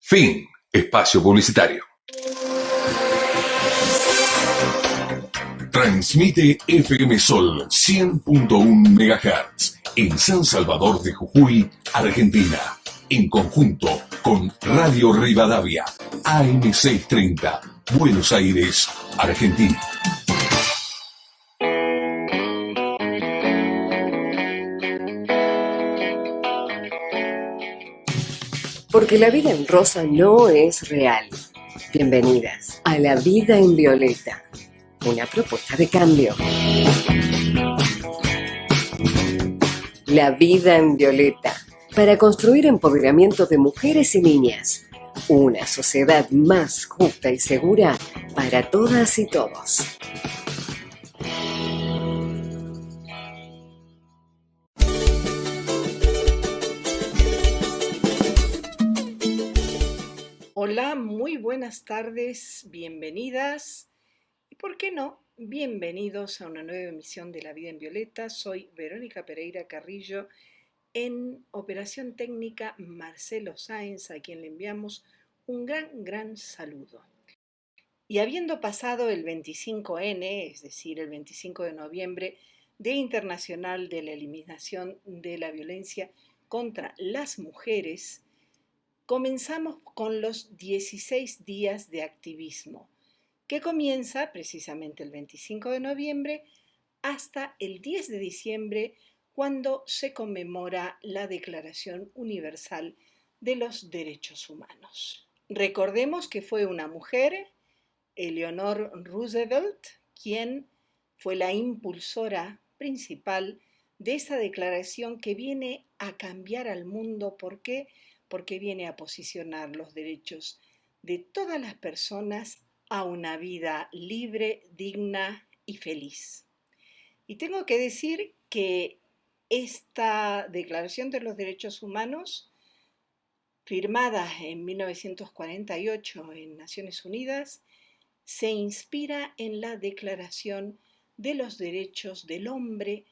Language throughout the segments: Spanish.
Fin. Espacio publicitario. Transmite FM Sol 100.1 MHz en San Salvador de Jujuy, Argentina, en conjunto con Radio Rivadavia, AM630, Buenos Aires, Argentina. Porque la vida en rosa no es real. Bienvenidas a La Vida en Violeta, una propuesta de cambio. La Vida en Violeta, para construir empoderamiento de mujeres y niñas. Una sociedad más justa y segura para todas y todos. Hola, muy buenas tardes, bienvenidas y, ¿por qué no?, bienvenidos a una nueva emisión de La Vida en Violeta. Soy Verónica Pereira Carrillo, en operación técnica Marcelo Sáenz, a quien le enviamos un gran saludo. Y habiendo pasado el 25N, es decir, el 25 de noviembre, Día Internacional de la Eliminación de la Violencia contra las Mujeres, comenzamos con los 16 días de activismo, que comienza precisamente el 25 de noviembre hasta el 10 de diciembre, cuando se conmemora la Declaración Universal de los Derechos Humanos. Recordemos que fue una mujer, Eleanor Roosevelt, quien fue la impulsora principal de esa declaración que viene a cambiar al mundo. ¿Por qué? Porque viene a posicionar los derechos de todas las personas a una vida libre, digna y feliz. Y tengo que decir que esta Declaración de los Derechos Humanos, firmada en 1948 en Naciones Unidas, se inspira en la Declaración de los Derechos del Hombre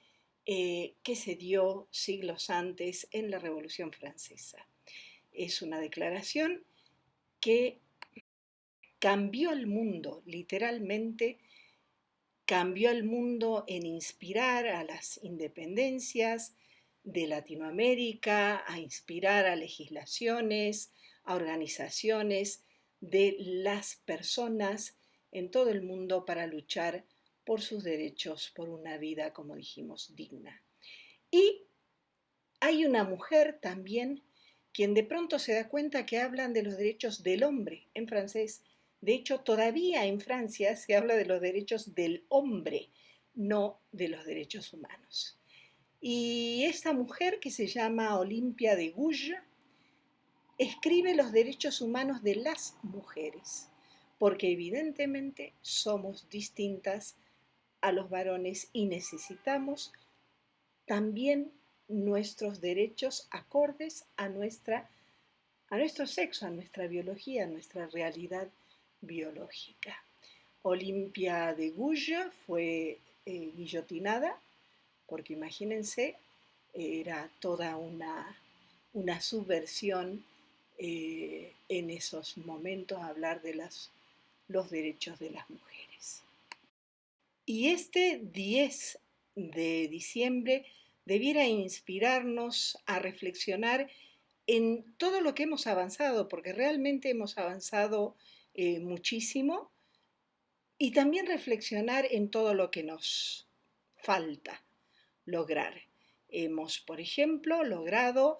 que se dio siglos antes en la Revolución Francesa. Es una declaración que cambió el mundo, literalmente cambió el mundo en inspirar a las independencias de Latinoamérica, a inspirar a legislaciones, a organizaciones de las personas en todo el mundo para luchar por sus derechos, por una vida, como dijimos, digna. Y hay una mujer también quien de pronto se da cuenta que hablan de los derechos del hombre en francés. De hecho, todavía en Francia se habla de los derechos del hombre, no de los derechos humanos. Y esta mujer, que se llama Olympia de Gouges, escribe los derechos humanos de las mujeres, porque evidentemente somos distintas a los varones y necesitamos también nuestros derechos acordes a nuestro sexo, a nuestra biología, a nuestra realidad biológica. Olympia de Gouges fue guillotinada, porque imagínense, era toda una subversión en esos momentos hablar de los derechos de las mujeres. Y este 10 de diciembre debiera inspirarnos a reflexionar en todo lo que hemos avanzado, porque realmente hemos avanzado muchísimo, y también reflexionar en todo lo que nos falta lograr. Hemos, por ejemplo, logrado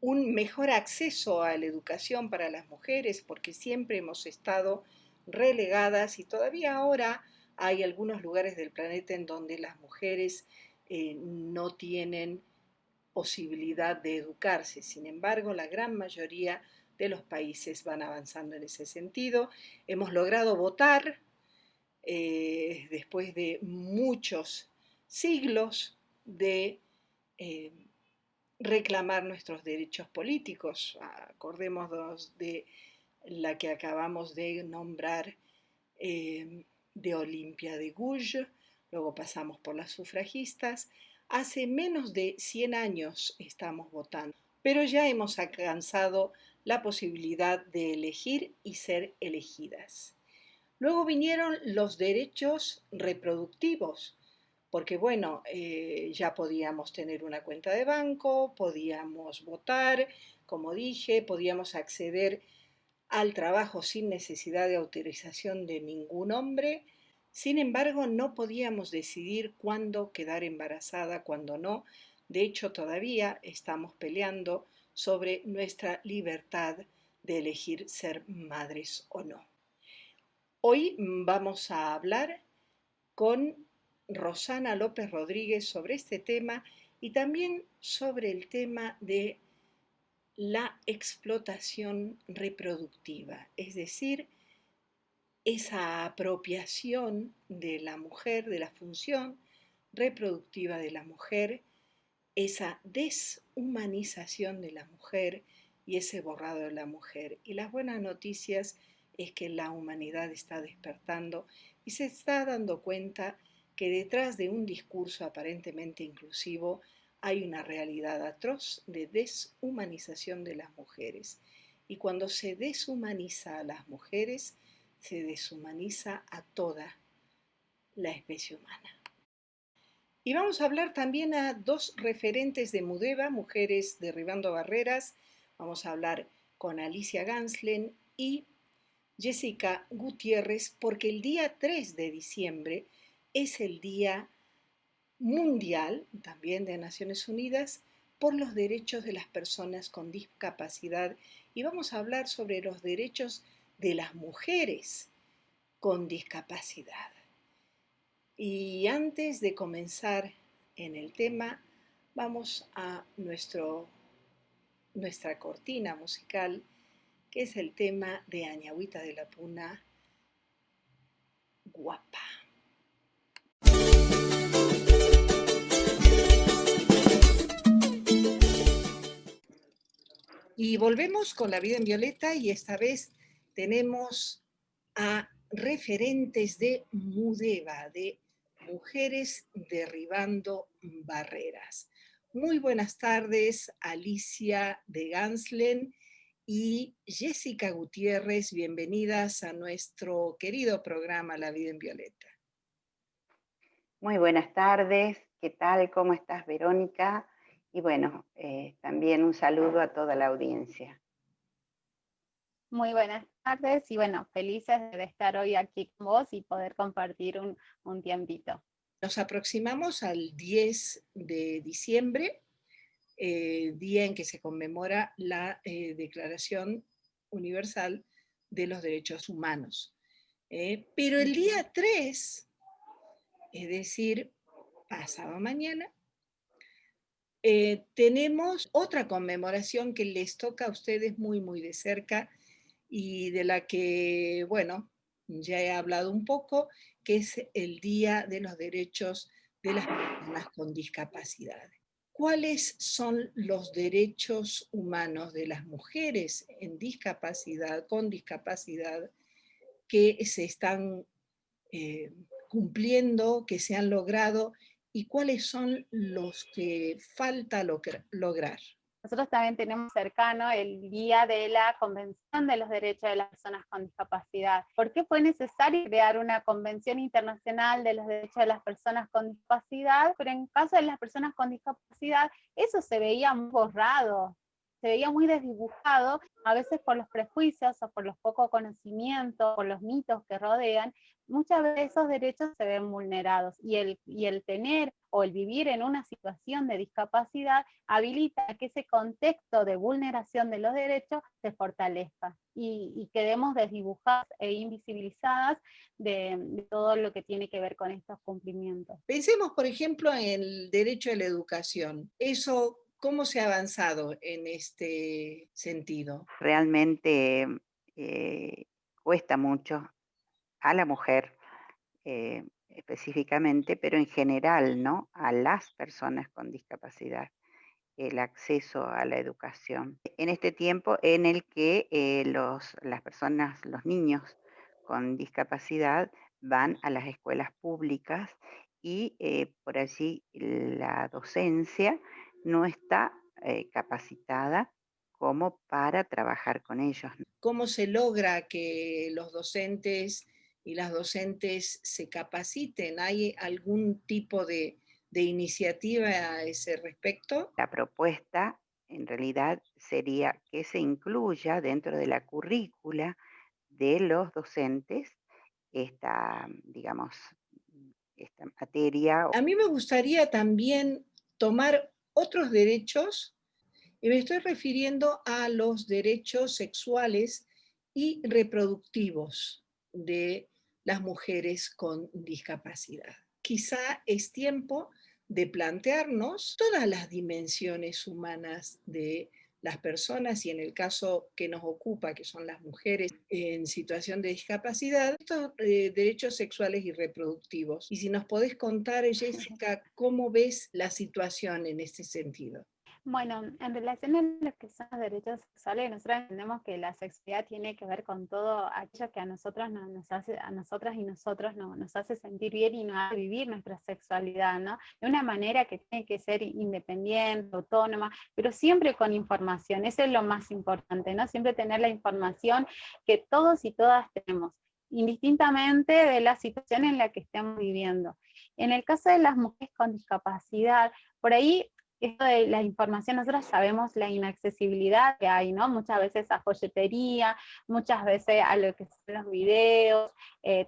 un mejor acceso a la educación para las mujeres, porque siempre hemos estado relegadas y todavía ahora hay algunos lugares del planeta en donde las mujeres no tienen posibilidad de educarse. Sin embargo, la gran mayoría de los países van avanzando en ese sentido. Hemos logrado votar después de muchos siglos de reclamar nuestros derechos políticos. Acordémonos de la que acabamos de nombrar, de Olympia de Gouges, luego pasamos por las sufragistas. Hace menos de 100 años estamos votando, pero ya hemos alcanzado la posibilidad de elegir y ser elegidas. Luego vinieron los derechos reproductivos, porque bueno, ya podíamos tener una cuenta de banco, podíamos votar, como dije, podíamos acceder al trabajo sin necesidad de autorización de ningún hombre. Sin embargo, no podíamos decidir cuándo quedar embarazada, cuándo no. De hecho, todavía estamos peleando sobre nuestra libertad de elegir ser madres o no. Hoy vamos a hablar con Rosana López Rodríguez sobre este tema y también sobre el tema de la explotación reproductiva, es decir, esa apropiación de la mujer, de la función reproductiva de la mujer, esa deshumanización de la mujer y ese borrado de la mujer. Y las buenas noticias es que la humanidad está despertando y se está dando cuenta que detrás de un discurso aparentemente inclusivo hay una realidad atroz de deshumanización de las mujeres. Y cuando se deshumaniza a las mujeres, se deshumaniza a toda la especie humana. Y vamos a hablar también a dos referentes de Mudeva, Mujeres Derribando Barreras. Vamos a hablar con Alicia Ganslen y Jessica Gutiérrez, porque el día 3 de diciembre es el Día Mundial, también de Naciones Unidas, por los derechos de las personas con discapacidad. Y vamos a hablar sobre los derechos de las mujeres con discapacidad. Y antes de comenzar en el tema, vamos a nuestra cortina musical, que es el tema de Añagüita de la Puna, Guapa. Y volvemos con La Vida en Violeta y esta vez tenemos a referentes de Mudeva, de Mujeres Derribando Barreras. Muy buenas tardes, Alicia de Ganslen y Jessica Gutiérrez. Bienvenidas a nuestro querido programa La Vida en Violeta. Muy buenas tardes, ¿qué tal? ¿Cómo estás, Verónica? Y bueno, también un saludo a toda la audiencia. Muy buenas tardes y bueno, felices de estar hoy aquí con vos y poder compartir un tiempito. Nos aproximamos al 10 de diciembre, día en que se conmemora la Declaración Universal de los Derechos Humanos. Pero el día 3, es decir, pasado mañana, tenemos otra conmemoración que les toca a ustedes muy, muy de cerca y de la que, bueno, ya he hablado un poco, que es el Día de los Derechos de las Personas con Discapacidad. ¿Cuáles son los derechos humanos de las mujeres en discapacidad, con discapacidad, que se están cumpliendo, que se han logrado, y cuáles son los que falta lograr? Nosotros también tenemos cercano el Día de la Convención de los Derechos de las Personas con Discapacidad. ¿Por qué fue necesario crear una Convención Internacional de los Derechos de las Personas con Discapacidad? Pero en caso de las personas con discapacidad, eso se veía muy borrado, se veía muy desdibujado, a veces por los prejuicios o por los pocos conocimientos, por los mitos que rodean. Muchas veces esos derechos se ven vulnerados y el tener o el vivir en una situación de discapacidad habilita que ese contexto de vulneración de los derechos se fortalezca y quedemos desdibujadas e invisibilizadas de todo lo que tiene que ver con estos cumplimientos. Pensemos, por ejemplo, en el derecho a la educación. Eso, ¿cómo se ha avanzado en este sentido? Realmente cuesta mucho a la mujer específicamente, pero en general, ¿no? A las personas con discapacidad, el acceso a la educación. En este tiempo en el que las personas, los niños con discapacidad van a las escuelas públicas y por allí la docencia no está capacitada como para trabajar con ellos. ¿Cómo se logra que los docentes y las docentes se capaciten? ¿Hay algún tipo de iniciativa a ese respecto? La propuesta en realidad sería que se incluya dentro de la currícula de los docentes esta, digamos, esta materia. A mí me gustaría también tomar otros derechos, y me estoy refiriendo a los derechos sexuales y reproductivos de las mujeres con discapacidad. Quizá es tiempo de plantearnos todas las dimensiones humanas de las personas y en el caso que nos ocupa, que son las mujeres en situación de discapacidad, estos derechos sexuales y reproductivos. Y si nos podés contar, Jessica, ¿cómo ves la situación en este sentido? Bueno, en relación a lo que son los derechos sexuales, nosotros entendemos que la sexualidad tiene que ver con todo aquello que a nosotros nos hace, a nosotras y nosotros nos hace sentir bien y nos hace vivir nuestra sexualidad, ¿no? De una manera que tiene que ser independiente, autónoma, pero siempre con información. Eso es lo más importante, ¿no? Siempre tener la información que todos y todas tenemos, indistintamente de la situación en la que estemos viviendo. En el caso de las mujeres con discapacidad, por ahí esto de la información, nosotros sabemos la inaccesibilidad que hay, ¿no? Muchas veces a folletería, muchas veces a lo que son los videos,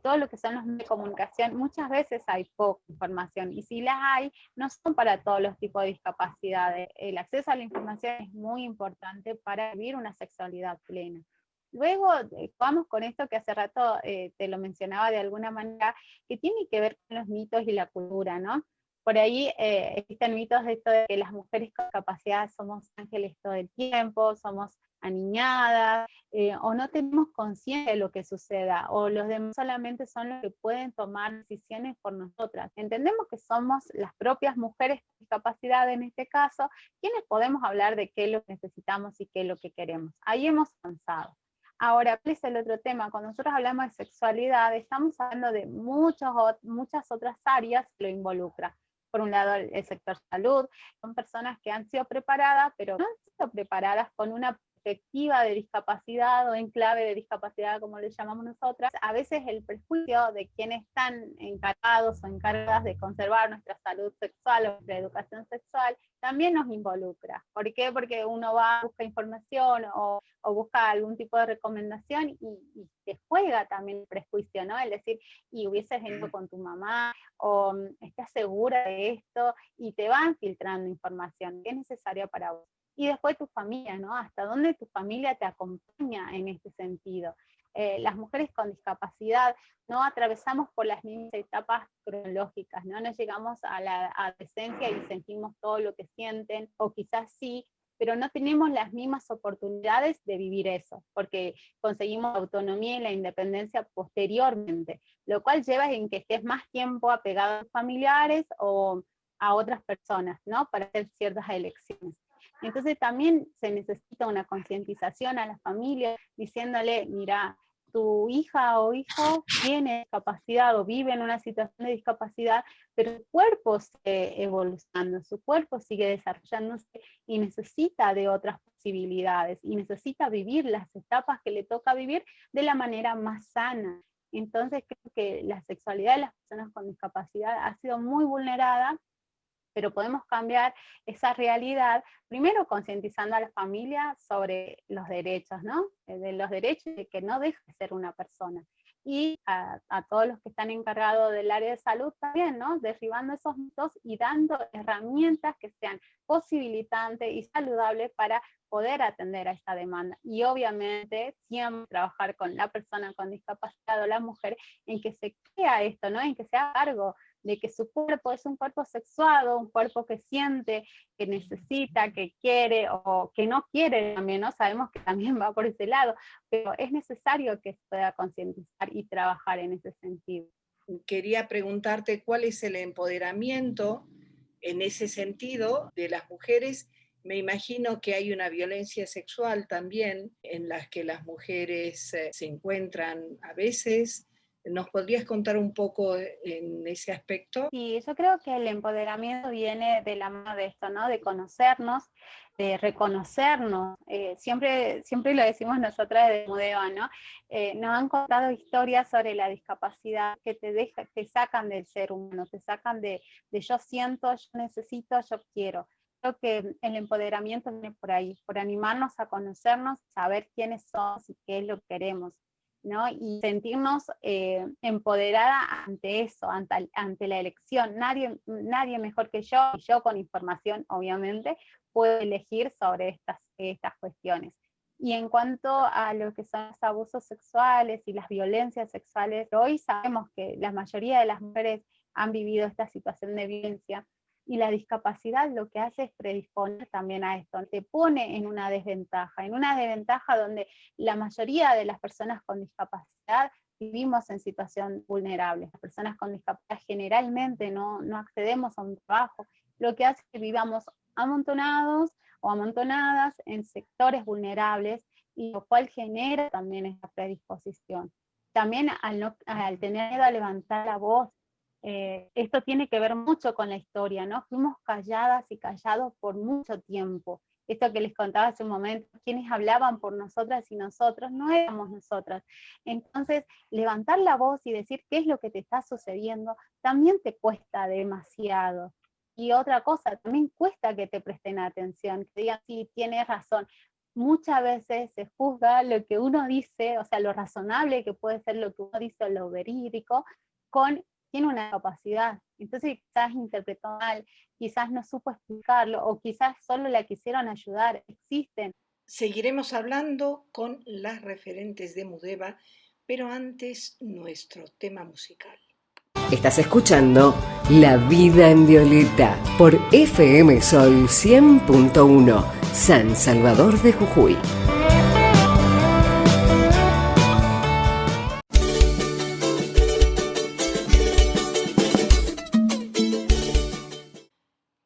todo lo que son los medios de comunicación, muchas veces hay poca información, y si las hay, no son para todos los tipos de discapacidades. El acceso a la información es muy importante para vivir una sexualidad plena. Luego, vamos con esto que hace rato te lo mencionaba de alguna manera, que tiene que ver con los mitos y la cultura, ¿no? Por ahí existen mitos de esto de que las mujeres con capacidad somos ángeles todo el tiempo, somos aniñadas, o no tenemos conciencia de lo que suceda, o los demás solamente son los que pueden tomar decisiones por nosotras. Entendemos que somos las propias mujeres con discapacidad, en este caso, quienes podemos hablar de qué es lo que necesitamos y qué es lo que queremos. Ahí hemos avanzado. Ahora, ¿cuál es el otro tema? Cuando nosotros hablamos de sexualidad, estamos hablando de muchas otras áreas que lo involucran. Por un lado, el sector salud, son personas que han sido preparadas, pero no han sido preparadas con una perspectiva de discapacidad o en clave de discapacidad, como le llamamos nosotras. A veces el prejuicio de quienes están encargados o encargadas de conservar nuestra salud sexual o nuestra educación sexual también nos involucra. ¿Por qué? Porque uno va, busca información o busca algún tipo de recomendación y te juega también el prejuicio, ¿no? Es decir, y hubieses venido con tu mamá, o estás segura de esto, y te van filtrando información que es necesaria para vos. Y después tu familia, ¿no? Hasta dónde tu familia te acompaña en este sentido. Las mujeres con discapacidad no atravesamos por las mismas etapas cronológicas, ¿no? No llegamos a la adolescencia y sentimos todo lo que sienten, o quizás sí, pero no tenemos las mismas oportunidades de vivir eso, porque conseguimos autonomía y la independencia posteriormente, lo cual lleva en que estés más tiempo apegado a tus familiares o a otras personas, ¿no? Para hacer ciertas elecciones. Entonces también se necesita una concientización a la familia, diciéndole, mira, tu hija o hijo tiene discapacidad o vive en una situación de discapacidad, pero su cuerpo sigue evolucionando, su cuerpo sigue desarrollándose y necesita de otras posibilidades y necesita vivir las etapas que le toca vivir de la manera más sana. Entonces creo que la sexualidad de las personas con discapacidad ha sido muy vulnerada, pero podemos cambiar esa realidad, primero concientizando a la familia sobre los derechos, ¿no? De los derechos de que no deje de ser una persona. Y a todos los que están encargados del área de salud también, ¿no? Derribando esos mitos y dando herramientas que sean posibilitantes y saludables para poder atender a esta demanda. Y obviamente siempre trabajar con la persona con discapacidad o la mujer en que se crea esto, ¿no? En que se haga cargo de que su cuerpo es un cuerpo sexuado, un cuerpo que siente, que necesita, que quiere o que no quiere también, ¿no? Sabemos que también va por ese lado, pero es necesario que se pueda concientizar y trabajar en ese sentido. Quería preguntarte cuál es el empoderamiento en ese sentido de las mujeres. Me imagino que hay una violencia sexual también en las que las mujeres se encuentran a veces ¿Nos podrías contar un poco en ese aspecto? Sí, yo creo que el empoderamiento viene de la mano de esto, ¿no? De conocernos, de reconocernos. Siempre lo decimos nosotras de Mudeva, ¿no? Nos han contado historias sobre la discapacidad que te sacan del ser humano, te sacan de yo siento, yo necesito, yo quiero. Creo que el empoderamiento viene por ahí, por animarnos a conocernos, saber quiénes somos y qué es lo que queremos, ¿no? Y sentirnos empoderada ante eso, ante la elección. Nadie mejor que yo, y yo con información, obviamente, puedo elegir sobre estas cuestiones. Y en cuanto a lo que son los abusos sexuales y las violencias sexuales, hoy sabemos que la mayoría de las mujeres han vivido esta situación de violencia, y la discapacidad lo que hace es predisponer también a esto, te pone en una desventaja donde la mayoría de las personas con discapacidad vivimos en situación vulnerable. Las personas con discapacidad generalmente no accedemos a un trabajo, lo que hace que vivamos amontonados o amontonadas en sectores vulnerables, y lo cual genera también esta predisposición. También al tener miedo a levantar la voz, esto tiene que ver mucho con la historia, ¿no? Fuimos calladas y callados por mucho tiempo. Esto que les contaba hace un momento, quienes hablaban por nosotras y nosotros, no éramos nosotras. Entonces, levantar la voz y decir qué es lo que te está sucediendo, también te cuesta demasiado. Y otra cosa, también cuesta que te presten atención, que digan, sí, tienes razón. Muchas veces se juzga lo que uno dice, o sea, lo razonable que puede ser lo que uno dice o lo verídico, tiene una capacidad. Entonces quizás interpretó mal, quizás no supo explicarlo, o quizás solo la quisieron ayudar. Existen. Seguiremos hablando con las referentes de Mudeva, pero antes nuestro tema musical. Estás escuchando La Vida en Violeta por FM Sol 100.1, San Salvador de Jujuy.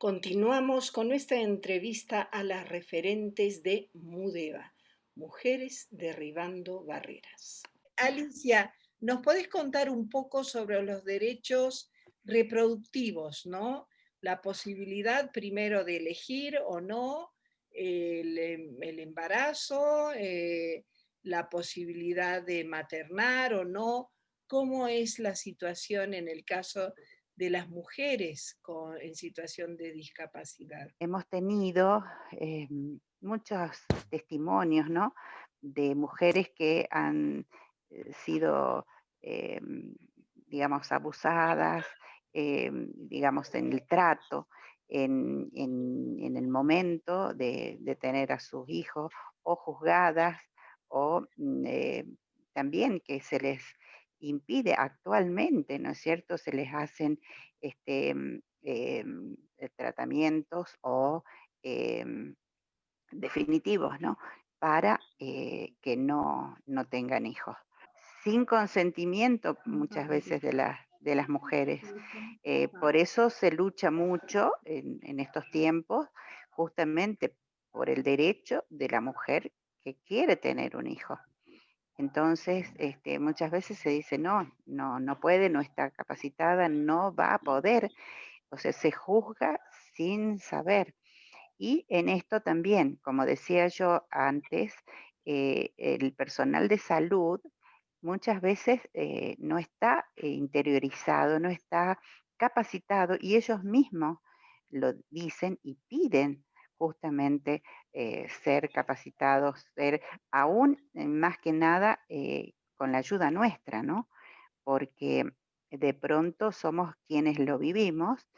Continuamos con nuestra entrevista a las referentes de Mudeva, Mujeres Derribando Barreras. Alicia, ¿nos podés contar un poco sobre los derechos reproductivos, ¿no? La posibilidad primero de elegir o no el embarazo, la posibilidad de maternar o no, cómo es la situación en el caso de las mujeres en situación de discapacidad. Hemos tenido muchos testimonios, ¿no? De mujeres que han sido, eh, digamos, abusadas, digamos, en el trato, en el momento de tener a sus hijos, o juzgadas, o también que se les impide actualmente, ¿no es cierto? Se les hacen tratamientos o em, definitivos, ¿no? Para que no tengan hijos. Sin consentimiento muchas veces de las mujeres. Por eso se lucha mucho en estos tiempos, justamente por el derecho de la mujer que quiere tener un hijo. Entonces, muchas veces se dice, no puede, no está capacitada, no va a poder. O sea, se juzga sin saber. Y en esto también, como decía yo antes, el personal de salud muchas veces no está interiorizado, no está capacitado, y ellos mismos lo dicen y piden justamente ser capacitados, ser aún más que nada con la ayuda nuestra, ¿no? Porque de pronto somos quienes lo vivimos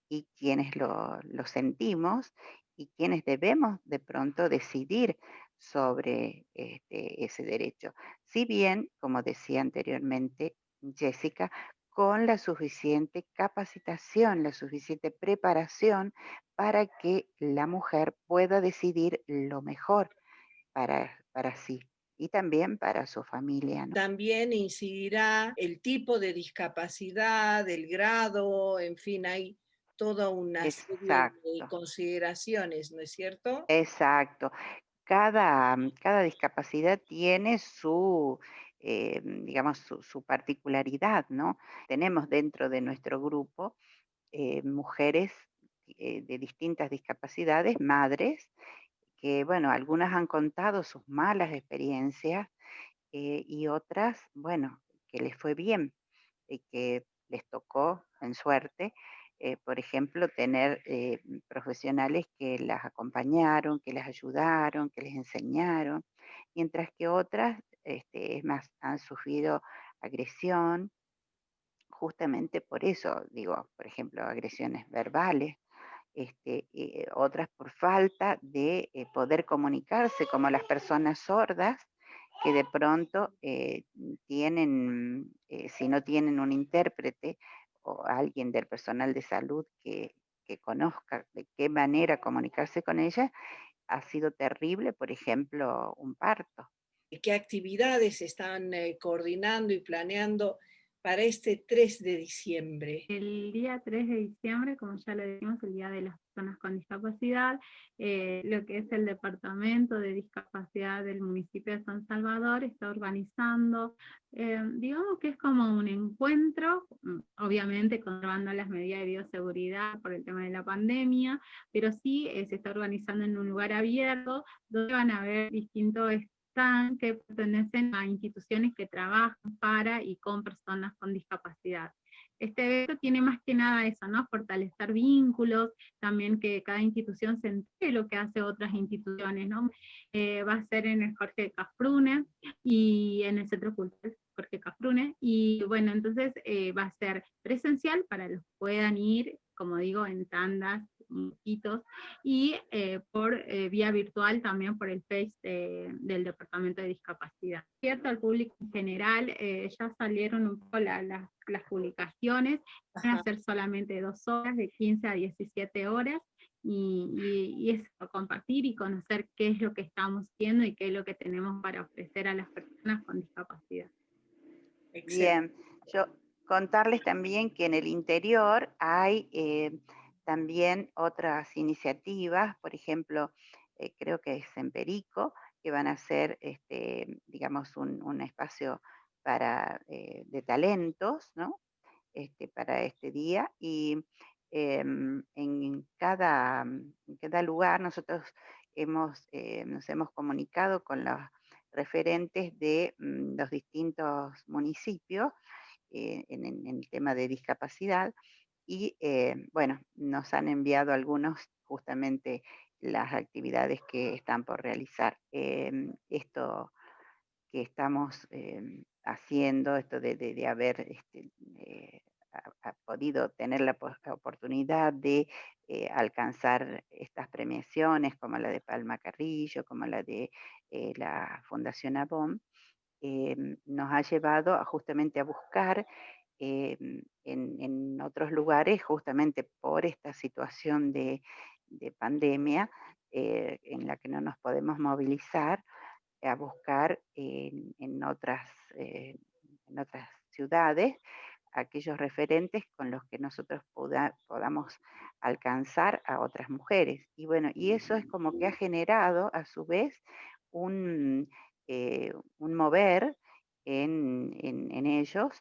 y quienes lo sentimos, y quienes debemos de pronto decidir sobre ese derecho. Si bien, como decía anteriormente Jessica, con la suficiente capacitación, la suficiente preparación para que la mujer pueda decidir lo mejor para sí y también para su familia, ¿no? También incidirá el tipo de discapacidad, el grado, en fin, hay toda una serie de Exacto, consideraciones, ¿no es cierto? exacto. Cada discapacidad tiene su digamos, su particularidad, ¿no? Tenemos dentro de nuestro grupo mujeres de distintas discapacidades, madres, que, bueno, algunas han contado sus malas experiencias y otras, bueno, que les fue bien y que les tocó en suerte, por ejemplo, tener profesionales que las acompañaron, que las ayudaron, que les enseñaron, mientras que otras, es más, han sufrido agresión, justamente por eso, digo, por ejemplo, agresiones verbales, otras por falta de poder comunicarse, como las personas sordas, que de pronto tienen, si no tienen un intérprete o alguien del personal de salud que conozca de qué manera comunicarse con ella, ha sido terrible, por ejemplo, un parto. ¿Qué actividades están coordinando y planeando para este 3 de diciembre? El día 3 de diciembre, como ya lo dijimos, el Día de las Personas con Discapacidad, lo que es el Departamento de Discapacidad del municipio de San Salvador está organizando, digamos que es como un encuentro, obviamente conservando las medidas de bioseguridad por el tema de la pandemia, pero sí se está organizando en un lugar abierto, donde van a haber distintos que pertenecen a instituciones que trabajan para y con personas con discapacidad. Este evento tiene más que nada eso, ¿no? Fortalecer vínculos, también que cada institución se entere lo que hace otras instituciones, ¿no? Va a ser en el Jorge Cafrune y en el Centro Cultural Jorge Cafrune, y bueno, entonces va a ser presencial para los que puedan ir, como digo, en tandas, poquitos, y por vía virtual también por el Face del Departamento de Discapacidad. Cierto, al público en general, ya salieron un poco las publicaciones, van a ser solamente 2 horas, de 15 a 17 horas, y es compartir y conocer qué es lo que estamos haciendo y qué es lo que tenemos para ofrecer a las personas con discapacidad. Bien, yo contarles también que en el interior hay también otras iniciativas, por ejemplo, creo que es en Perico, que van a ser, digamos, un espacio de talentos, ¿no? Para este día. Y en cada lugar nosotros nos hemos comunicado con los referentes de los distintos municipios en el tema de discapacidad y bueno, nos han enviado algunos justamente las actividades que están por realizar. Esto que estamos haciendo, esto de haber ha podido tener la oportunidad de alcanzar estas premiaciones como la de Palma Carrillo, como la de la Fundación Avon, nos ha llevado justamente a buscar en otros lugares, justamente por esta situación de pandemia en la que no nos podemos movilizar, a buscar en otras ciudades aquellos referentes con los que nosotros podamos alcanzar a otras mujeres. Y bueno, y eso es como que ha generado a su vez un, un mover en ellos,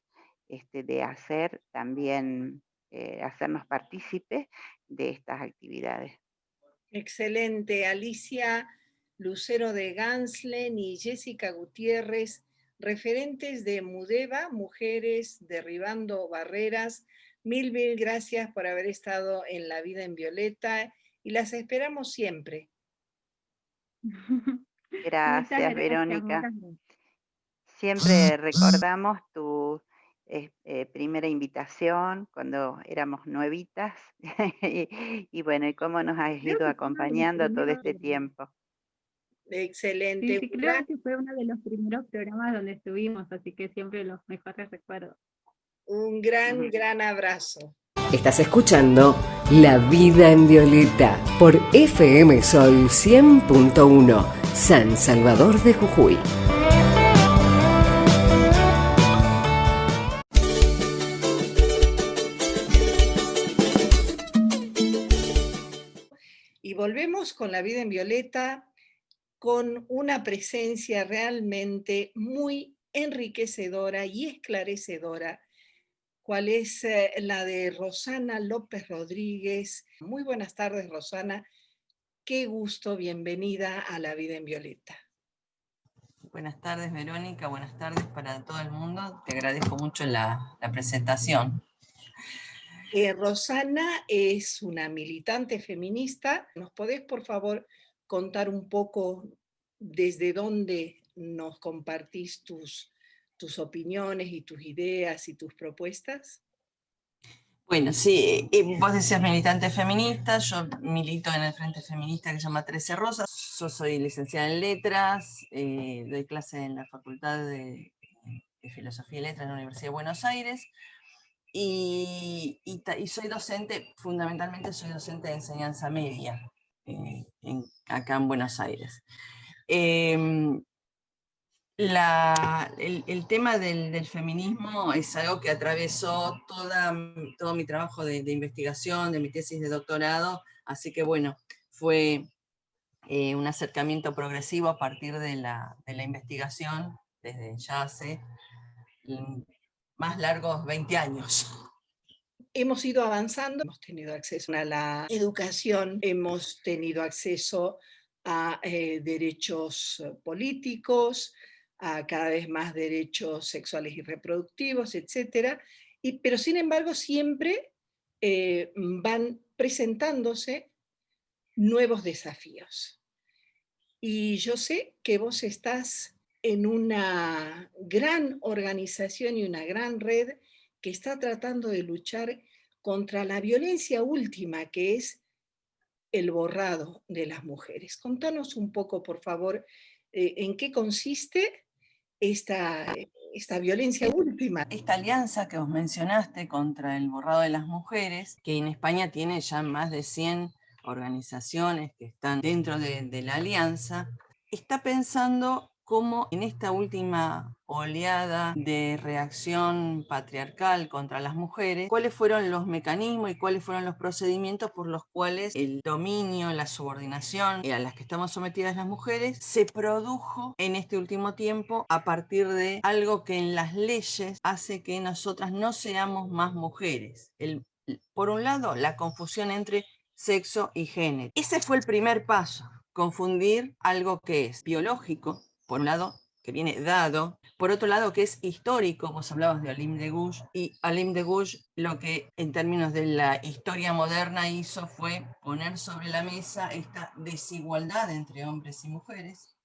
de hacer también, hacernos partícipes de estas actividades. Excelente. Alicia Lucero de Ganslen y Jessica Gutiérrez, referentes de Mudeva, Mujeres Derribando Barreras. Mil gracias por haber estado en La Vida en Violeta y las esperamos siempre. Gracias, Verónica. Siempre recordamos tu primera invitación cuando éramos nuevitas y bueno, y cómo nos has ido acompañando todo este tiempo. Excelente. Sí, creo que fue uno de los primeros programas donde estuvimos, así que siempre los mejores recuerdos. Un gran abrazo. Estás escuchando La Vida en Violeta por FM Sol 100.1, San Salvador de Jujuy. Y volvemos con La Vida en Violeta, con una presencia realmente muy enriquecedora y esclarecedora, cual es la de Rosana López Rodríguez. Muy buenas tardes, Rosana. Qué gusto, bienvenida a La Vida en Violeta. Buenas tardes, Verónica, buenas tardes para todo el mundo. Te agradezco mucho la presentación. Rosana es una militante feminista. ¿Nos podés, por favor, contar un poco desde dónde nos compartís tus opiniones y tus ideas y tus propuestas? Bueno, sí, vos decías militante feminista, yo milito en el Frente Feminista que se llama 13 Rosas. Yo soy licenciada en Letras, doy clase en la Facultad de Filosofía y Letras de la Universidad de Buenos Aires y soy docente, fundamentalmente soy docente de enseñanza media acá en Buenos Aires. El tema del feminismo es algo que atravesó todo mi trabajo de investigación, de mi tesis de doctorado, así que bueno, fue un acercamiento progresivo a partir de la investigación, desde ya hace más largos 20 años. Hemos ido avanzando, hemos tenido acceso a la educación, hemos tenido acceso a derechos políticos, a cada vez más derechos sexuales y reproductivos, etc. Pero sin embargo siempre van presentándose nuevos desafíos. Y yo sé que vos estás en una gran organización y una gran red que está tratando de luchar contra la violencia última, que es el borrado de las mujeres. Contanos un poco, por favor, en qué consiste esta violencia última. Esta alianza que vos mencionaste contra el borrado de las mujeres, que en España tiene ya más de 100 organizaciones que están dentro de la alianza, está pensando cómo en esta última oleada de reacción patriarcal contra las mujeres, cuáles fueron los mecanismos y cuáles fueron los procedimientos por los cuales el dominio, la subordinación a las que estamos sometidas las mujeres se produjo en este último tiempo a partir de algo que en las leyes hace que nosotras no seamos más mujeres. Por un lado, la confusión entre sexo y género. Ese fue el primer paso, confundir algo que es biológico, por un lado, que viene dado, por otro lado, que es histórico. Vos hablabas de Alim de Gouges, y Alim de Gouges lo que en términos de la historia moderna hizo fue poner sobre la mesa esta desigualdad entre hombres y mujeres,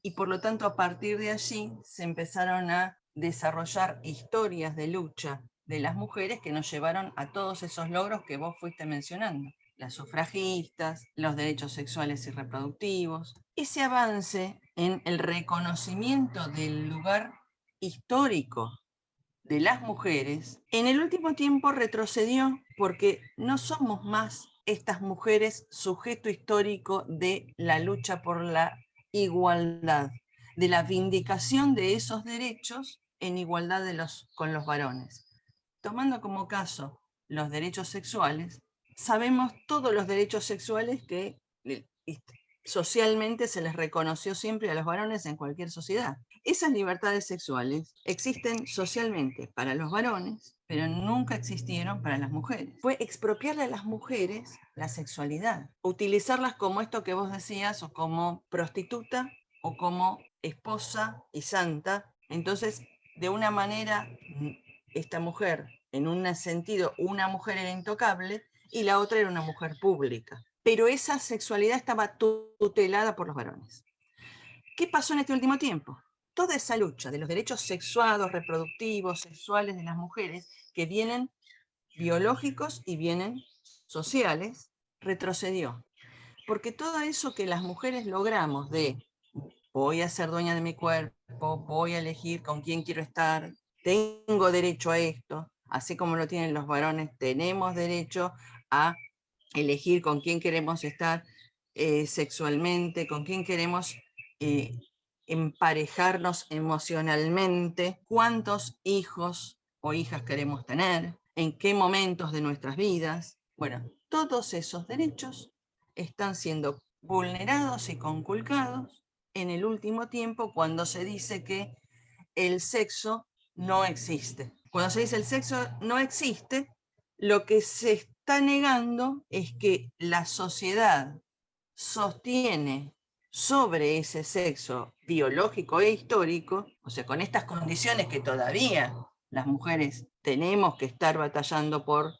y por lo tanto a partir de allí se empezaron a desarrollar historias de lucha de las mujeres que nos llevaron a todos esos logros que vos fuiste mencionando. Las sufragistas, los derechos sexuales y reproductivos. Ese avance en el reconocimiento del lugar histórico de las mujeres, en el último tiempo retrocedió porque no somos más estas mujeres sujeto histórico de la lucha por la igualdad, de la vindicación de esos derechos en igualdad con los varones. Tomando como caso los derechos sexuales, sabemos todos los derechos sexuales que socialmente se les reconoció siempre a los varones en cualquier sociedad. Esas libertades sexuales existen socialmente para los varones, pero nunca existieron para las mujeres. Fue expropiarle a las mujeres la sexualidad, utilizarlas como esto que vos decías, o como prostituta, o como esposa y santa. Entonces, de una manera, esta mujer, en un sentido, una mujer era intocable y la otra era una mujer pública. Pero esa sexualidad estaba tutelada por los varones. ¿Qué pasó en este último tiempo? Toda esa lucha de los derechos sexuados, reproductivos, sexuales de las mujeres, que vienen biológicos y vienen sociales, retrocedió. Porque todo eso que las mujeres logramos de voy a ser dueña de mi cuerpo, voy a elegir con quién quiero estar, tengo derecho a esto, así como lo tienen los varones, tenemos derecho a elegir con quién queremos estar sexualmente, con quién queremos emparejarnos emocionalmente, cuántos hijos o hijas queremos tener, en qué momentos de nuestras vidas. Bueno, todos esos derechos están siendo vulnerados y conculcados en el último tiempo, cuando se dice que el sexo no existe. Cuando se dice el sexo no existe, lo que se está negando es que la sociedad sostiene sobre ese sexo biológico e histórico, o sea, con estas condiciones que todavía las mujeres tenemos que estar batallando por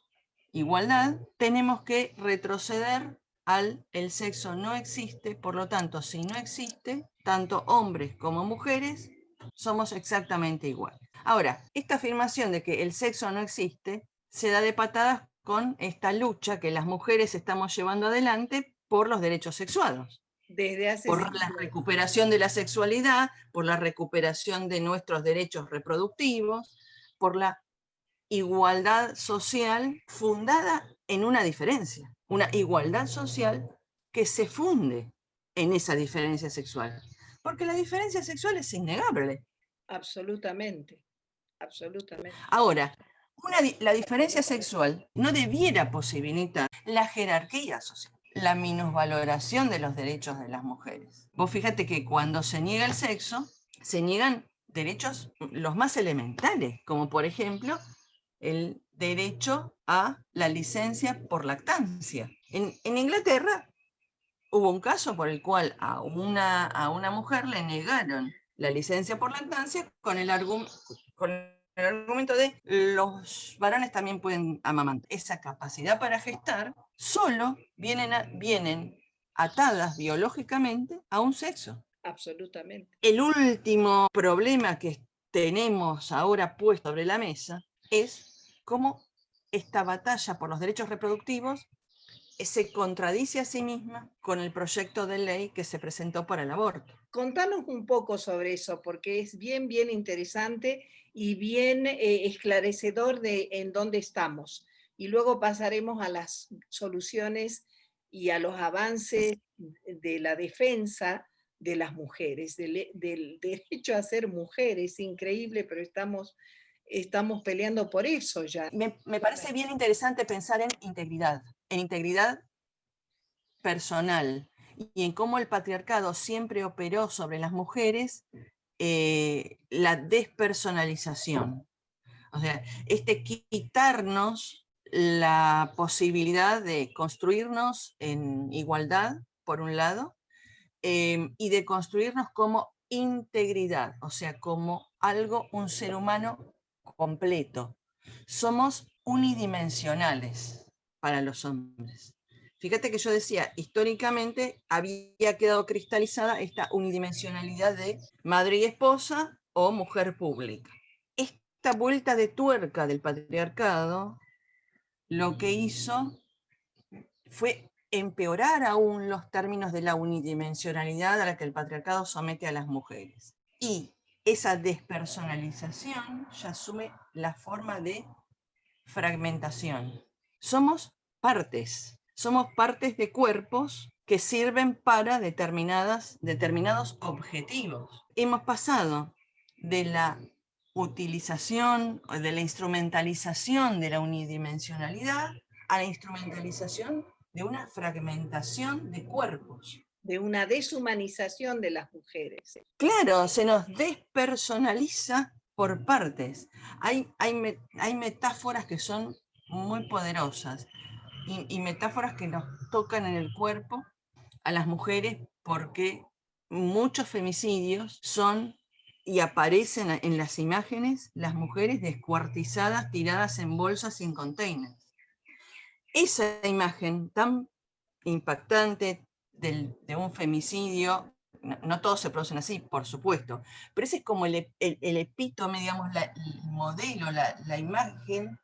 igualdad, tenemos que retroceder al el sexo no existe, por lo tanto, si no existe, tanto hombres como mujeres somos exactamente iguales. Ahora, esta afirmación de que el sexo no existe se da de patadas con esta lucha que las mujeres estamos llevando adelante por los derechos sexuados. Desde hace Por la recuperación de la sexualidad, por la recuperación de nuestros derechos reproductivos, por la igualdad social fundada en una diferencia, una igualdad social que se funde en esa diferencia sexual. Porque la diferencia sexual es innegable. Absolutamente, absolutamente. Ahora, la diferencia sexual no debiera posibilitar la jerarquía social, la minusvaloración de los derechos de las mujeres. Vos fíjate que cuando se niega el sexo, se niegan derechos los más elementales, como por ejemplo el derecho a la licencia por lactancia. En Inglaterra hubo un caso por el cual a una mujer le negaron la licencia por lactancia con el argumento de los varones también pueden amamantar. Esa capacidad para gestar solo vienen atadas biológicamente a un sexo. Absolutamente. El último problema que tenemos ahora puesto sobre la mesa es cómo esta batalla por los derechos reproductivos se contradice a sí misma con el proyecto de ley que se presentó para el aborto. Contanos un poco sobre eso, porque es bien, bien interesante y bien esclarecedor de en dónde estamos. Y luego pasaremos a las soluciones y a los avances de la defensa de las mujeres, del derecho a ser mujeres. Increíble, pero estamos peleando por eso ya. Me parece bien interesante pensar en integridad personal y en cómo el patriarcado siempre operó sobre las mujeres la despersonalización. O sea, quitarnos la posibilidad de construirnos en igualdad, por un lado, y de construirnos como integridad, o sea, como un ser humano completo. Somos unidimensionales para los hombres. Fíjate que yo decía, históricamente había quedado cristalizada esta unidimensionalidad de madre y esposa o mujer pública. Esta vuelta de tuerca del patriarcado lo que hizo fue empeorar aún los términos de la unidimensionalidad a la que el patriarcado somete a las mujeres. Y esa despersonalización ya asume la forma de fragmentación. Somos partes de cuerpos que sirven para determinados objetivos. Hemos pasado de la utilización o de la instrumentalización de la unidimensionalidad a la instrumentalización de una fragmentación de cuerpos. De una deshumanización de las mujeres. Claro, se nos despersonaliza por partes. Hay metáforas que son muy poderosas y metáforas que nos tocan en el cuerpo a las mujeres porque muchos femicidios son y aparecen en las imágenes las mujeres descuartizadas, tiradas en bolsas y en containers. Esa imagen tan impactante de un femicidio, no todos se producen así, por supuesto, pero ese es como el epítome, digamos, el modelo, la imagen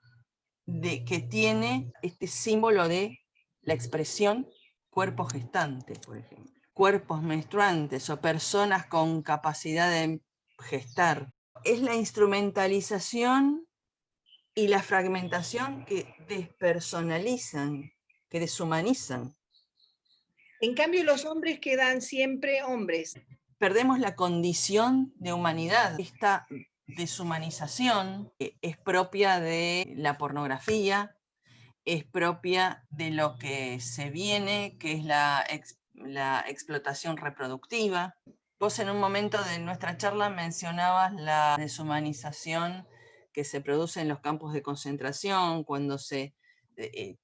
que tiene este símbolo de la expresión cuerpo gestante, por ejemplo. Cuerpos menstruantes o personas con capacidad de gestar. Es la instrumentalización y la fragmentación que despersonalizan, que deshumanizan. En cambio, los hombres quedan siempre hombres. Perdemos la condición de humanidad. Esta deshumanización es propia de la pornografía, es propia de lo que se viene, que es la explotación reproductiva. Vos en un momento de nuestra charla mencionabas la deshumanización que se produce en los campos de concentración cuando se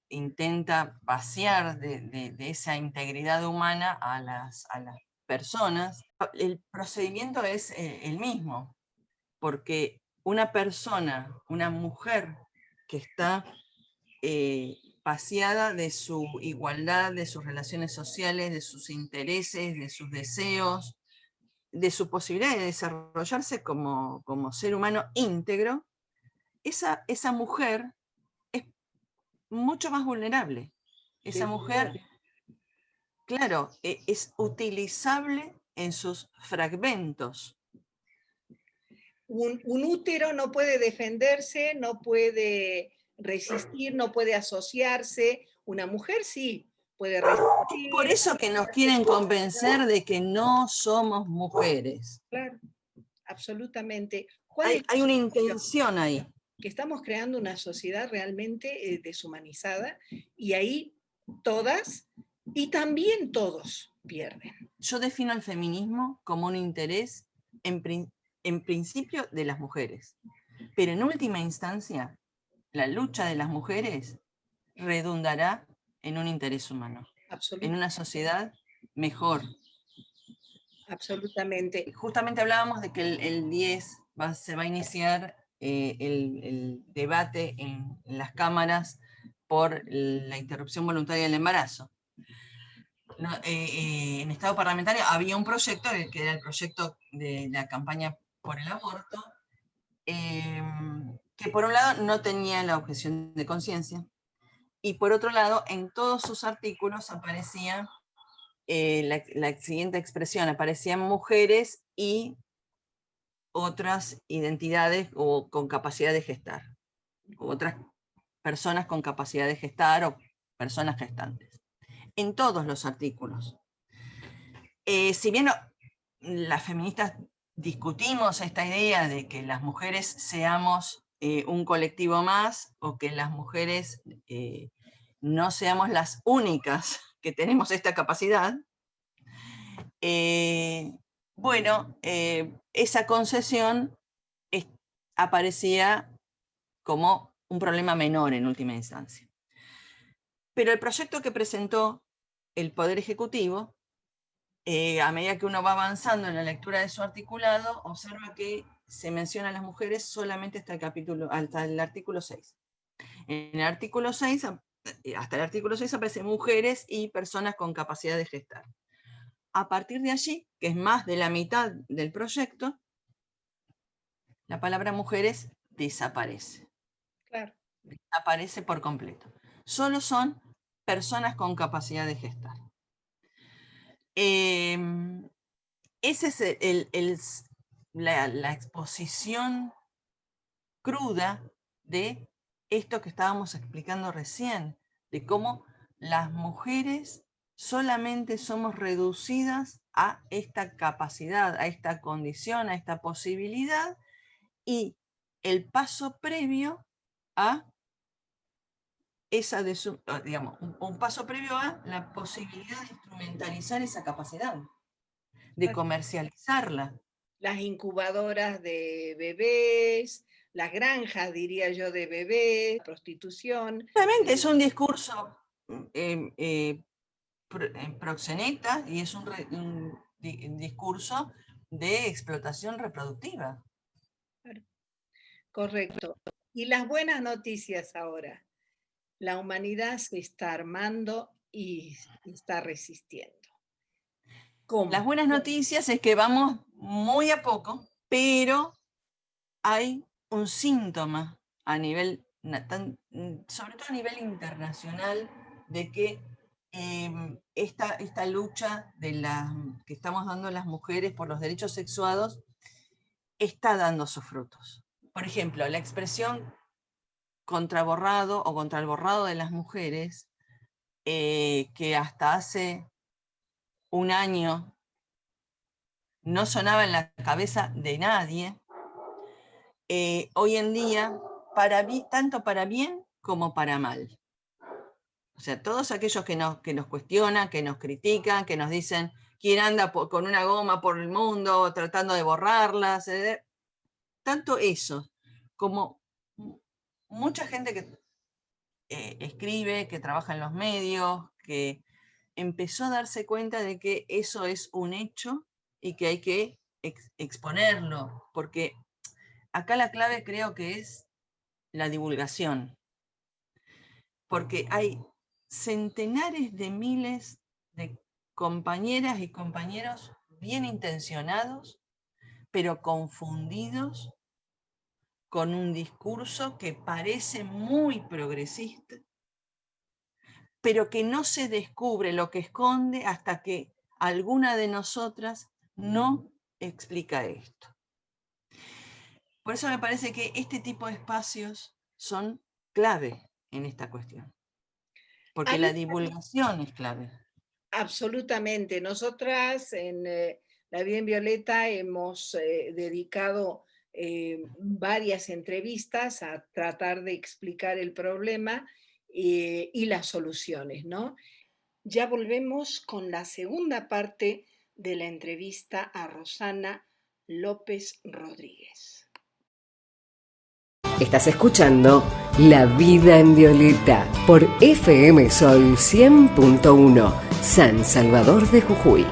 intenta vaciar de esa integridad humana a las personas. El procedimiento es el mismo, porque una persona, una mujer que está vaciada de su igualdad, de sus relaciones sociales, de sus intereses, de sus deseos, de su posibilidad de desarrollarse como ser humano íntegro, esa mujer es mucho más vulnerable. Esa mujer, claro, es utilizable en sus fragmentos. Un útero no puede defenderse, no puede resistir, no puede asociarse. Una mujer sí puede resistir. Por eso que nos quieren convencer de que no somos mujeres. Claro, absolutamente. Hay una intención ahí. Que estamos creando una sociedad realmente deshumanizada y ahí todas y también todos pierden. Yo defino el feminismo como un interés en principio de las mujeres, pero en última instancia la lucha de las mujeres redundará en un interés humano, en una sociedad mejor. Absolutamente. Justamente hablábamos de que el 10 se va a iniciar el debate en las cámaras por la interrupción voluntaria del embarazo. No, en estado parlamentario había un proyecto, que era el proyecto de la campaña por el aborto, que por un lado no tenía la objeción de conciencia, y por otro lado en todos sus artículos aparecía la siguiente expresión: aparecían mujeres y otras identidades o con capacidad de gestar, o otras personas con capacidad de gestar o personas gestantes, en todos los artículos. Si bien las feministas discutimos esta idea de que las mujeres seamos un colectivo más, o que las mujeres no seamos las únicas que tenemos esta capacidad, bueno, esa concesión aparecía como un problema menor en última instancia. Pero el proyecto que presentó el Poder Ejecutivo, a medida que uno va avanzando en la lectura de su articulado, observa que se menciona a las mujeres solamente hasta el artículo 6. En el artículo 6, hasta el artículo 6 aparecen mujeres y personas con capacidad de gestar. A partir de allí, que es más de la mitad del proyecto, la palabra mujeres desaparece. Claro. Desaparece por completo. Solo son personas con capacidad de gestar. Esa es la exposición cruda de esto que estábamos explicando recién, de cómo las mujeres solamente somos reducidas a esta capacidad, a esta condición, a esta posibilidad, y el paso previo a esa, digamos, un paso previo a la posibilidad de instrumentalizar esa capacidad, de comercializarla. Las incubadoras de bebés, las granjas, diría yo, de bebés, prostitución. Realmente es un discurso proxeneta, y es un discurso de explotación reproductiva. Correcto. Y las buenas noticias ahora. La humanidad se está armando y está resistiendo. ¿Cómo? Las buenas noticias es que vamos muy a poco, pero hay un síntoma a nivel, sobre todo a nivel internacional, de que esta lucha que estamos dando las mujeres por los derechos sexuados está dando sus frutos. Por ejemplo, la expresión contraborrado o contra el borrado de las mujeres, que hasta hace un año no sonaba en la cabeza de nadie, hoy en día, tanto para bien como para mal. O sea, todos aquellos que nos cuestionan, que nos critican, que nos dicen quien anda con una goma por el mundo tratando de borrarlas. Tanto eso, como mucha gente que escribe, que trabaja en los medios, que empezó a darse cuenta de que eso es un hecho y que hay que exponerlo, porque acá la clave creo que es la divulgación, porque hay centenares de miles de compañeras y compañeros bien intencionados, pero confundidos con un discurso que parece muy progresista, pero que no se descubre lo que esconde hasta que alguna de nosotras no explica esto. Por eso me parece que este tipo de espacios son clave en esta cuestión, porque la divulgación es clave. Absolutamente. Nosotras en La Vida en Violeta hemos dedicado varias entrevistas a tratar de explicar el problema y las soluciones, ¿no? Ya volvemos con la segunda parte de la entrevista a Rosana López Rodríguez. Estás escuchando La Vida en Violeta por FM Sol 100.1, San Salvador de Jujuy.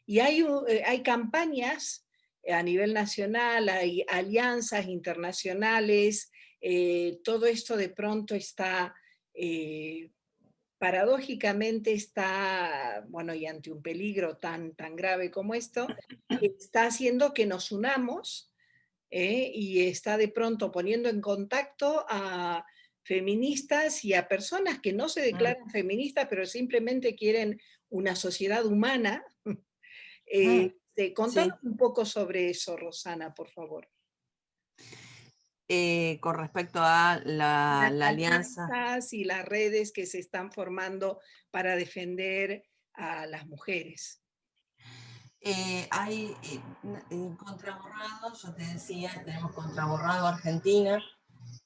Y hay campañas a nivel nacional, hay alianzas internacionales, todo esto de pronto está, paradójicamente está, bueno, y ante un peligro tan grave como esto, está haciendo que nos unamos y está de pronto poniendo en contacto a feministas y a personas que no se declaran feministas, pero simplemente quieren una sociedad humana. Contanos Sí. un poco sobre eso, Rosana, por favor. Con respecto a la Las alianza. alianzas y las redes que se están formando para defender a las mujeres. Hay Contraborrado, yo te decía, tenemos Contraborrado Argentina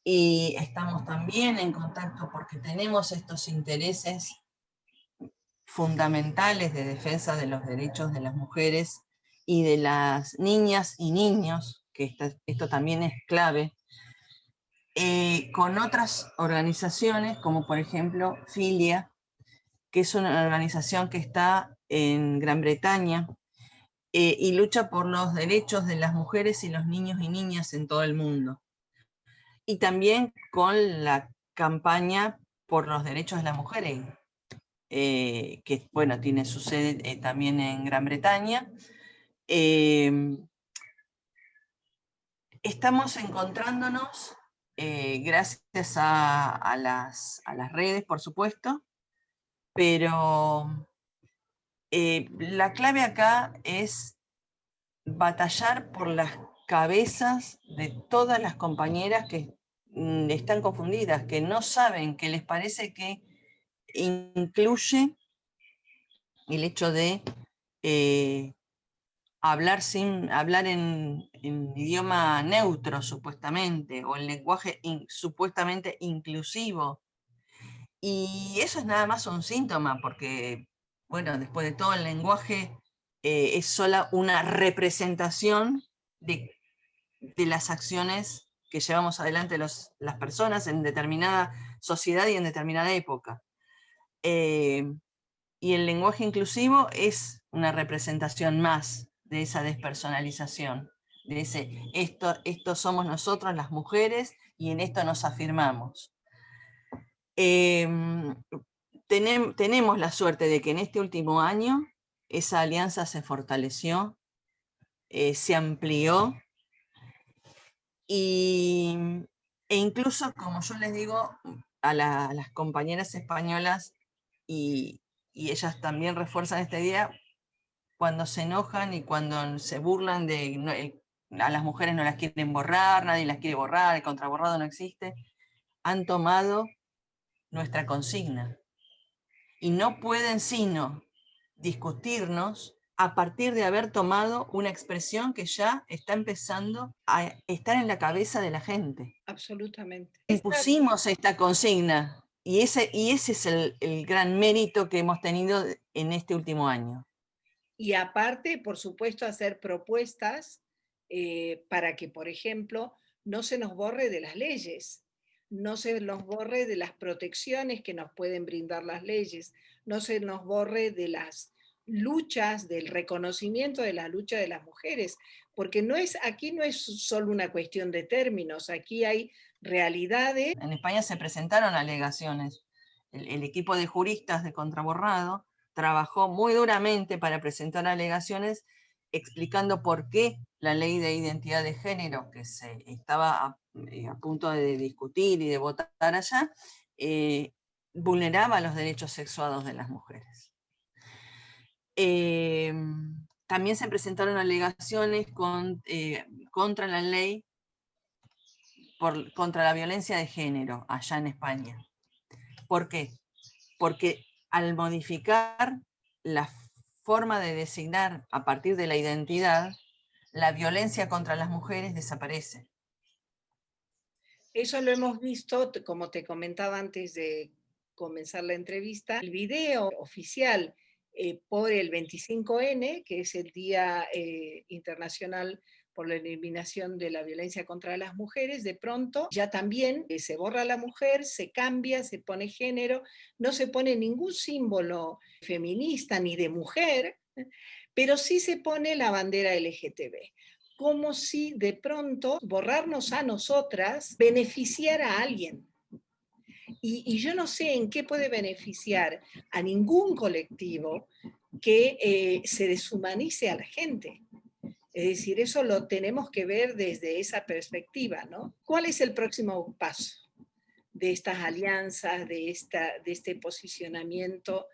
y estamos también en contacto porque tenemos estos intereses fundamentales de defensa de los derechos de las mujeres y de las niñas y niños, que esto también es clave, con otras organizaciones como por ejemplo Filia, que es una organización que está en Gran Bretaña, y lucha por los derechos de las mujeres y los niños y niñas en todo el mundo. Y también con la campaña por los derechos de las mujeres, que bueno, tiene su sede también en Gran Bretaña. Estamos encontrándonos gracias a las redes, por supuesto, pero la clave acá es batallar por las cabezas de todas las compañeras que están confundidas, que no saben, que les parece que incluye el hecho de hablar en idioma neutro, supuestamente, o el lenguaje supuestamente inclusivo. Y eso es nada más un síntoma, porque, bueno, después de todo, el lenguaje es sola una representación de las acciones que llevamos adelante las personas en determinada sociedad y en determinada época. Y el lenguaje inclusivo es una representación más de esa despersonalización, de ese esto somos nosotros las mujeres y en esto nos afirmamos. Tenemos la suerte de que en este último año esa alianza se fortaleció, se amplió, e incluso, como yo les digo a las compañeras españolas, y ellas también refuerzan este día, cuando se enojan y cuando se burlan de a las mujeres no las quieren borrar, nadie las quiere borrar, el contraborrado no existe, han tomado nuestra consigna. Y no pueden sino discutirnos a partir de haber tomado una expresión que ya está empezando a estar en la cabeza de la gente. Absolutamente. Impusimos esta consigna y ese es el gran mérito que hemos tenido en este último año. Y aparte, por supuesto, hacer propuestas para que, por ejemplo, no se nos borre de las leyes, no se nos borre de las protecciones que nos pueden brindar las leyes, no se nos borre de las luchas, del reconocimiento de la lucha de las mujeres, porque aquí no es solo una cuestión de términos, aquí hay realidades. En España se presentaron alegaciones. El equipo de juristas de Contraborrado trabajó muy duramente para presentar alegaciones explicando por qué la ley de identidad de género, que se estaba a punto de discutir y de votar allá, vulneraba los derechos sexuados de las mujeres. También se presentaron alegaciones contra la ley contra la violencia de género allá en España. ¿Por qué? Porque al modificar la forma de designar a partir de la identidad, la violencia contra las mujeres desaparece. Eso lo hemos visto, como te comentaba antes de comenzar la entrevista, el video oficial por el 25N, que es el Día Internacional por la Eliminación de la Violencia contra las Mujeres, de pronto ya también se borra la mujer, se cambia, se pone género, no se pone ningún símbolo feminista ni de mujer, pero sí se pone la bandera LGTB. Como si de pronto borrarnos a nosotras beneficiara a alguien. Y yo no sé en qué puede beneficiar a ningún colectivo que se deshumanice a la gente. Es decir, eso lo tenemos que ver desde esa perspectiva, ¿no? ¿Cuál es el próximo paso de estas alianzas, de este posicionamiento?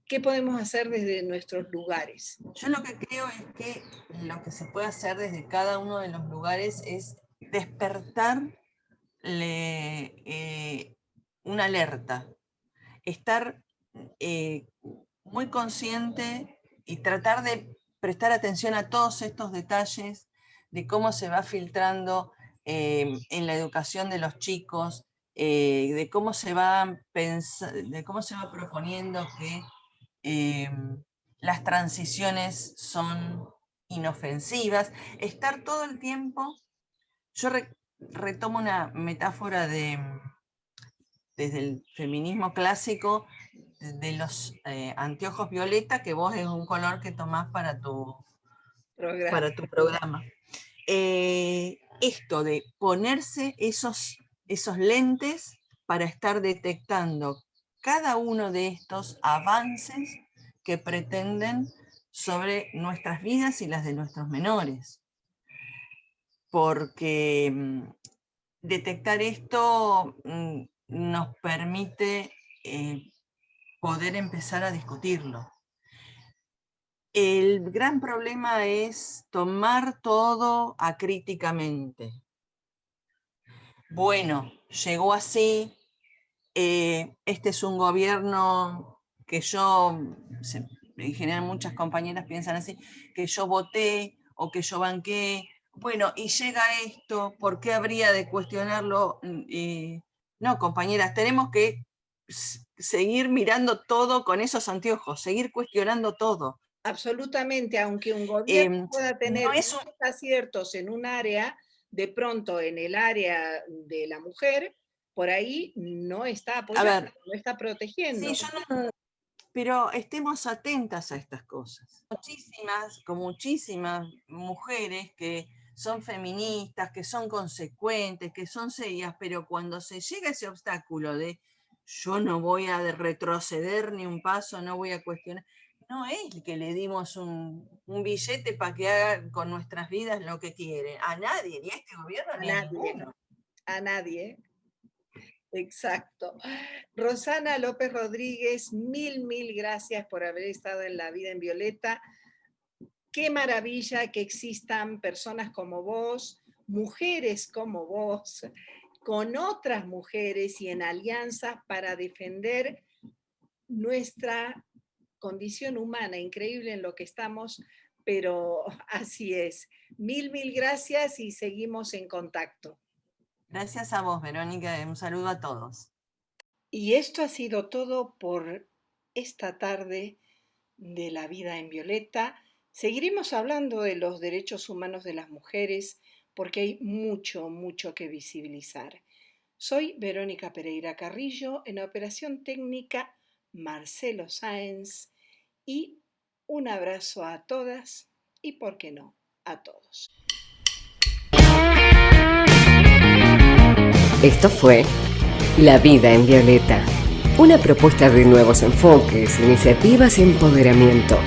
¿Qué podemos hacer desde nuestros lugares? Yo lo que creo es que lo que se puede hacer desde cada uno de los lugares es despertar una alerta, estar muy consciente y tratar de prestar atención a todos estos detalles de cómo se va filtrando en la educación de los chicos, de cómo se va proponiendo que las transiciones son inofensivas, estar todo el tiempo. Yo retomo una metáfora desde el feminismo clásico, de los anteojos violeta, que vos es un color que tomás para tu programa. Esto de ponerse esos lentes para estar detectando cada uno de estos avances que pretenden sobre nuestras vidas y las de nuestros menores. Porque detectar esto nos permite poder empezar a discutirlo. El gran problema es tomar todo acríticamente. Bueno, llegó así, este es un gobierno que en general muchas compañeras piensan así, que yo voté o que yo banqué. Bueno, y llega esto, ¿por qué habría de cuestionarlo? No, compañeras, tenemos que seguir mirando todo con esos anteojos, seguir cuestionando todo. Absolutamente, aunque un gobierno pueda tener muchos aciertos en un área, de pronto en el área de la mujer, por ahí no está apoyando, no está protegiendo. Sí, pero estemos atentas a estas cosas. Muchísimas mujeres que son feministas, que son consecuentes, que son serias, pero cuando se llega a ese obstáculo de yo no voy a retroceder ni un paso, no voy a cuestionar, no es que le dimos un billete para que haga con nuestras vidas lo que quiere. A nadie, ni a este gobierno, ni a ninguno. A nadie. Exacto. Rosana López Rodríguez, mil gracias por haber estado en La Vida en Violeta. Qué maravilla que existan personas como vos, mujeres como vos, con otras mujeres y en alianzas para defender nuestra condición humana, increíble en lo que estamos, pero así es. Mil gracias y seguimos en contacto. Gracias a vos, Verónica, un saludo a todos. Y esto ha sido todo por esta tarde de La Vida en Violeta. Seguiremos hablando de los derechos humanos de las mujeres porque hay mucho que visibilizar. Soy Verónica Pereira Carrillo, en operación técnica Marcelo Sáenz, y un abrazo a todas y, por qué no, a todos. Esto fue La Vida en Violeta, una propuesta de nuevos enfoques, iniciativas y empoderamiento.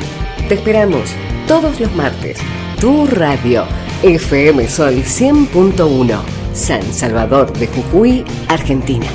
Te esperamos todos los martes. Tu radio, FM Sol 100.1, San Salvador de Jujuy, Argentina.